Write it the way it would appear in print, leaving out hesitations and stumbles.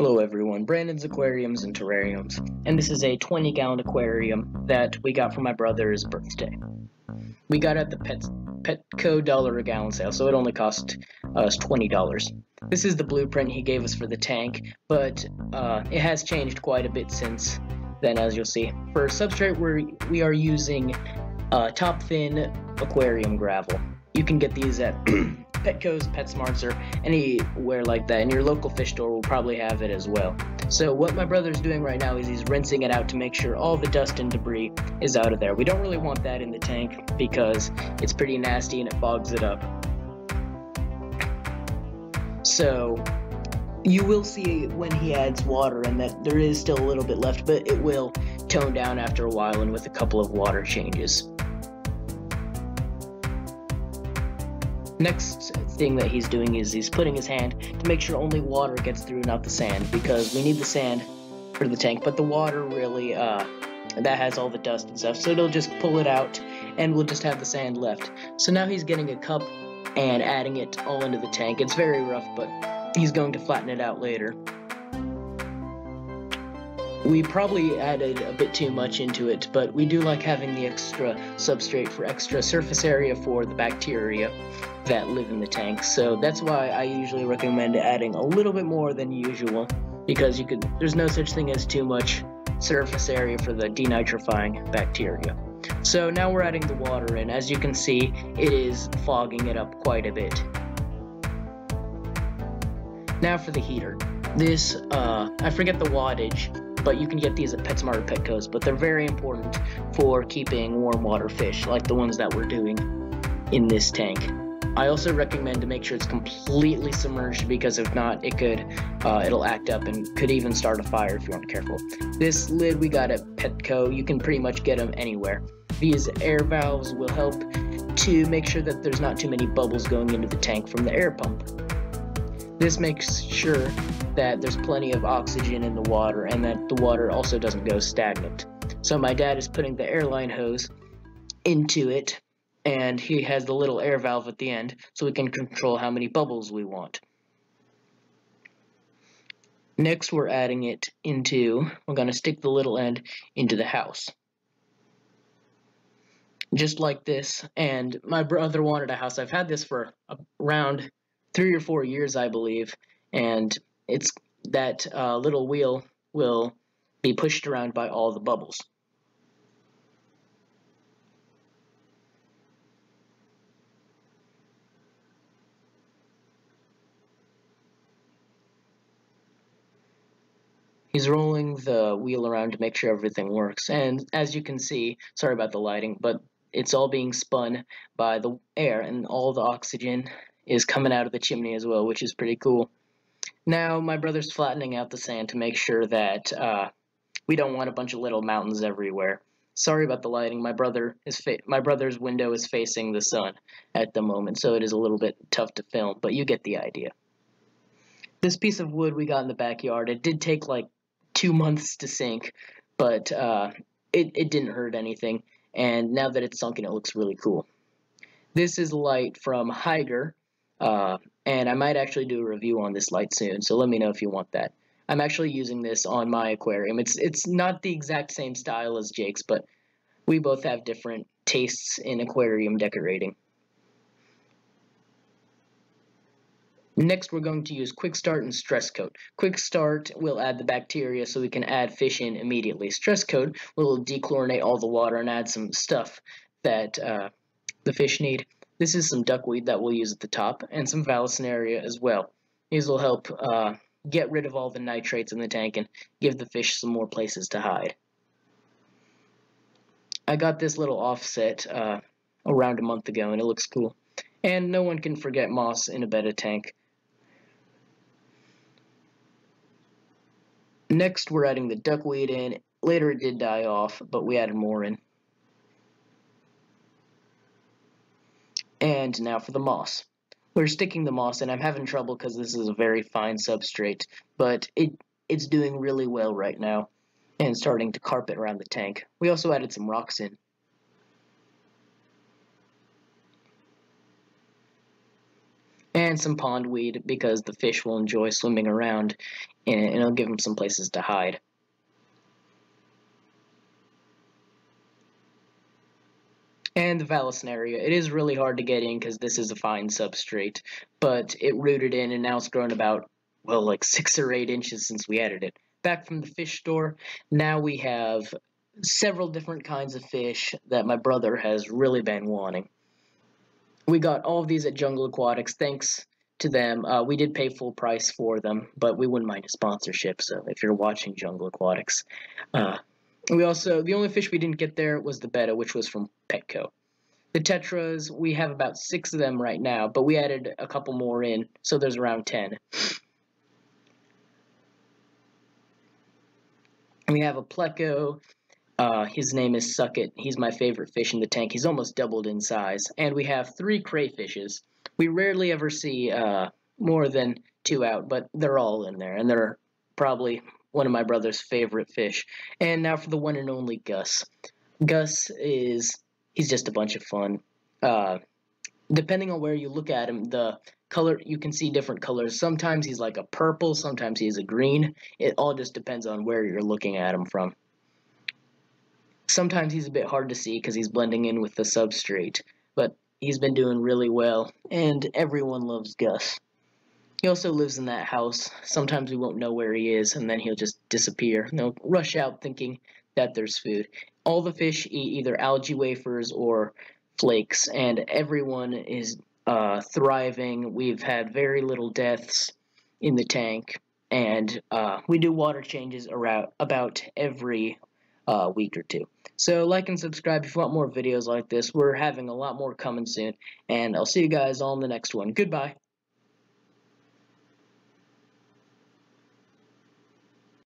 Hello everyone, Brandon's Aquariums and Terrariums, and this is a 20-gallon aquarium that we got for my brother's birthday. We got it at the Petco $1 a gallon sale, so it only cost us $20. This is the blueprint he gave us for the tank, but it has changed quite a bit since then, as you'll see. For substrate, we are using top thin aquarium gravel. You can get these at Petco's, PetSmarts, or anywhere like that, and your local fish store will probably have it as well. So what my brother's doing right now is he's rinsing it out to make sure all the dust and debris is out of there. We don't really want that in the tank because it's pretty nasty and it fogs it up. So you will see when he adds water and that there is still a little bit left, but it will tone down after a while and with a couple of water changes. Next thing that he's doing is he's putting his hand to make sure only water gets through, not the sand, because we need the sand for the tank, but the water really, that has all the dust and stuff, so it'll just pull it out and we'll just have the sand left. So now he's getting a cup and adding it all into the tank. It's very rough, but he's going to flatten it out later. We probably added a bit too much into it, but we do like having the extra substrate for extra surface area for the bacteria that live in the tank. So that's why I usually recommend adding a little bit more than usual, because there's no such thing as too much surface area for the denitrifying bacteria. So now we're adding the water in. As you can see, it is fogging it up quite a bit. Now for the heater. This, I forget the wattage, but you can get these at PetSmart or Petco's, but they're very important for keeping warm water fish, like the ones that we're doing in this tank. I also recommend to make sure it's completely submerged, because if not, it'll act up and could even start a fire if you aren't careful. This lid we got at Petco. You can pretty much get them anywhere. These air valves will help to make sure that there's not too many bubbles going into the tank from the air pump. This makes sure that there's plenty of oxygen in the water and that the water also doesn't go stagnant. So my dad is putting the airline hose into it, and he has the little air valve at the end so we can control how many bubbles we want. Next we're adding it we're going to stick the little end into the house. Just like this, and my brother wanted a house. I've had this for around 3 or 4 years, I believe, and it's that little wheel will be pushed around by all the bubbles. He's rolling the wheel around to make sure everything works, and as you can see, sorry about the lighting, but it's all being spun by the air, and all the oxygen is coming out of the chimney as well, which is pretty cool. Now my brother's flattening out the sand to make sure that we don't want a bunch of little mountains everywhere. Sorry about the lighting. My brother's window is facing the sun at the moment, so it is a little bit tough to film, but you get the idea. This piece of wood we got in the backyard, it did take like 2 months to sink, but it didn't hurt anything, and now that it's sunken, it looks really cool. This is light from Higer, and I might actually do a review on this light soon, so let me know if you want that. I'm actually using this on my aquarium. It's not the exact same style as Jake's, but we both have different tastes in aquarium decorating. Next, we're going to use Quick Start and Stress Coat. Quick Start will add the bacteria so we can add fish in immediately. Stress Coat will dechlorinate all the water and add some stuff that the fish need. This is some duckweed that we'll use at the top, and some Vallisneria as well. These will help get rid of all the nitrates in the tank and give the fish some more places to hide. I got this little offset around a month ago, and it looks cool. And no one can forget moss in a Betta tank. Next, we're adding the duckweed in. Later it did die off, but we added more in. And now for the moss. We're sticking the moss in. I'm having trouble because this is a very fine substrate, but it's doing really well right now and starting to carpet around the tank. We also added some rocks in. and some pondweed because the fish will enjoy swimming around, and it'll give them some places to hide. And the Vallisneria, it is really hard to get in because this is a fine substrate, but it rooted in and now it's grown about, well, like 6 or 8 inches since we added it. Back from the fish store, now we have several different kinds of fish that my brother has really been wanting. We got all of these at Jungle Aquatics, thanks to them. We did pay full price for them, but we wouldn't mind a sponsorship, so if you're watching Jungle Aquatics. The only fish we didn't get there was the Betta, which was from Petco. The tetras, we have about 6 of them right now, but we added a couple more in, so there's around 10. We have a pleco. His name is Sucket. He's my favorite fish in the tank. He's almost doubled in size. And we have 3 crayfishes. We rarely ever see more than 2 out, but they're all in there, and they're probably one of my brother's favorite fish. And now for the one and only Gus. He's just a bunch of fun. Depending on where you look at him, the color, you can see different colors. Sometimes he's like a purple, sometimes he's a green. It all just depends on where you're looking at him from. Sometimes he's a bit hard to see because he's blending in with the substrate, but he's been doing really well, and everyone loves Gus. He also lives in that house. Sometimes we won't know where he is, and then he'll just disappear. And they'll rush out thinking that there's food. All the fish eat either algae wafers or flakes, and everyone is thriving. We've had very little deaths in the tank, and we do water changes around about every week or 2. So like and subscribe if you want more videos like this. We're having a lot more coming soon, and I'll see you guys all in the next one. Goodbye.